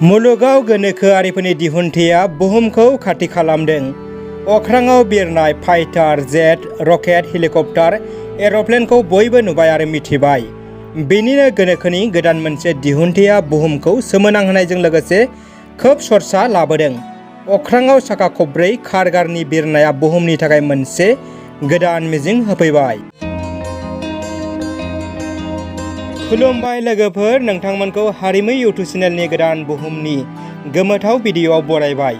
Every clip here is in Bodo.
मुलुगाव गोनोखोआरिफोरनि दिहुनथाया बुहुमखौ खाथि खालामदों। अख्राङाव बिरनाय फाइटार जेट, रकेट, हेलिकप्टार, एर'प्लेनखौ बयबो नुबाय आरो मिथिबाय। बेनिनो गोनोखोनि गोदान मोनसे दिहुनथाया बुहुमखौ सोमोनांहोनायजों लोगोसे खोब सरसा लाबोदों। अख्राङाव साखा खबब्रै कारगारनि बिरनाया बुहुमनि थाखाय मोनसे गोदान मिजिं होफैबाय। खुलुमबाय लोगोफोर, नोंथांमोनखौ हारिमु इउटुब चेनेलनि गोदान बुहुमनि गोमोथाव भिडिअ'आव बरायबाय।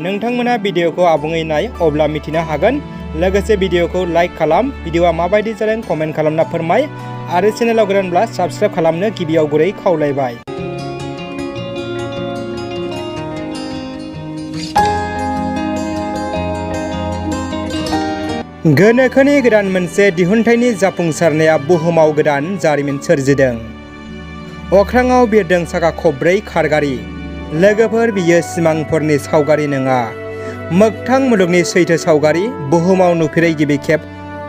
नोंथांमोना भिडिअ'खौ आबुङै नाय, अब्ला मिथिनो हागोन। लोगोसे भिडिअ'खौ लाइक खालाम, भिडिअ'आ माबायदि जादों कमेन्ट खालामना फोरमाय आरो चेनेलाव गोदानब्ला साबस्क्राइब खालामनो गिबियाव गुरै खावलायबाय। गोनोखोनि गोदान मोनसे दिहुनथायनि जाफुंसारनाया बुहुमाव गोदान जारिमिन सोरजिदों। अख्राङाव बिरदों साखा खबब्रै कारगारि। लोगोफोर, बियो सिमांफोरनि सावगारि नङा, मोगथां मुलुगनि सैथो सावगारि। बुहुमाव नुफेरै गिबि खेब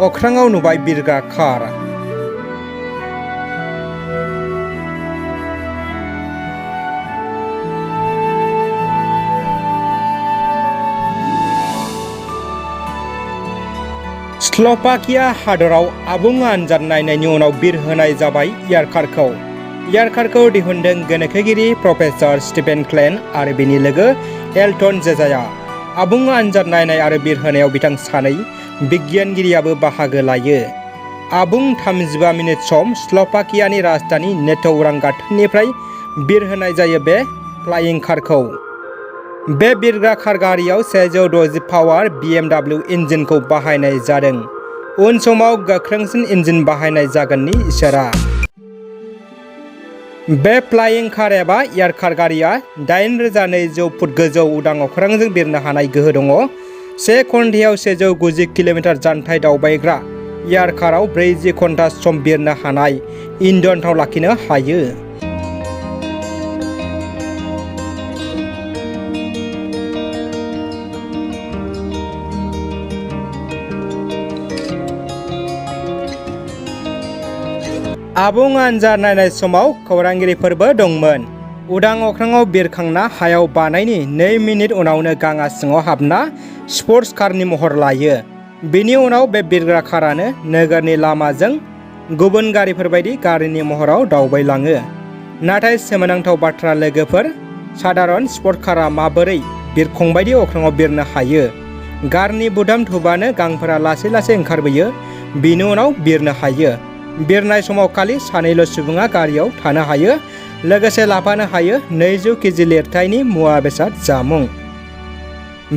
अख्राङाव नुबाय बिरग्रा कार। स्ल'भाकिया हादराव आबुं आनजाद नायनायनि उनाव बिरहोनाय जाबाय एयारकारखौ। एयारकारखौ दिहुनदों गोनोखोगिरि प्रफेसर स्टिफेन क्लेन आरो बिनि लोगो एल्टन जेजाया। आबुं आनजाद नायनाय आरो बिरहोनायाव बिथां सानै बिगियानगिरियाबो बाहागो लायो। आबुं 35 मिनिट सम स्ल'भाकियानि राजधानि नेटो उरां गाथोननिफ्राय बिरहोनाय जायो बे फ्लाइं कारखौ। बे बिरग्रा कार गारियाव 160 पावार BMW इन्जिनखौ बाहायनाय जादों। उन समाव गोख्रोंसिन इन्जिन बाहायनाय जागोननि इसारा। बे फ्लाइं कार एबा एयारकार गारिया 8200 फुट गोजौ उदां अख्रांजों बिरनो हानाय गोहो दङ। 1 घन्टायाव 190 किल'मिटार जानथाइ दावबायग्रा एयारकाराव 40 घन्टा सम बिरनो हानाय इन्धनथाव लाखिनो हायो। आबुं आनजाद नायनाय समाव खौरांगिरिफोरबो दंमोन। उदां अख्राङाव बिरखांना हायाव बानायनि 2 मिनिट उनावनो गाङा सिङाव हाबना स्पर्ट्स कारनि महर लायो। बेनि उनाव बे बिरग्रा कारानो नोगोरनि लामाजों गुबुन गारिफोरबायदि गारिनि महराव दावबायलाङो। नाथाय सोमोनांथाव बाथ्रा लोगोफोर, साधारन स्पर्ट कारा माबोरै बिरखंबायदि अख्राङाव बिरनो हायो? गारनि बुदाम थुबानो गांफोरा लासै लासै ओंखारबोयो, बेनि उनाव बिरनो हायो। बिरनाय समाव खालि सानैल' सुबुङा गारियाव थानो हायो, लोगोसे लाफानो हायो 200 केजि लिरथायनि मुवा बेसाद जामुं।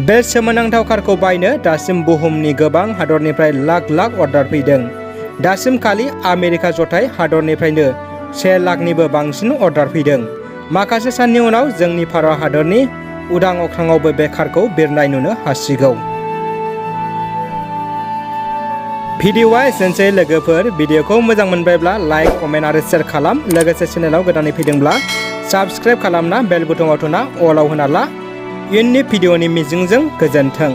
बे सोमोनांथाव कारखौ बायनो दासिम बुहुमनि गोबां हादरनिफ्राय लाख लाख अर्डार फैदों। दासिम खालि आमेरिका जथाय हादरनिफ्रायनो 1 लाखनिबो बांसिन अर्डार फैदों। माखासे साननि उनाव जोंनि भारत हादरनि उदां अख्राङावबो बे कारखौ बिरनाय नुनो हासिगौ। भिडिअ'आ एसेनोसै लोगोफोर। भिडिअ'खौ मोजां मोनबायब्ला लाइक, कमेन्ट आरो शेयार खालाम। लोगोसे चेनेलाव गोदानै फैदोंब्ला साबस्क्राइब खालामना बेल बुथुमाव थुना अलाव होना ला। इयुननि भिडिअ'नि मिजिंजों गोजोन्थों।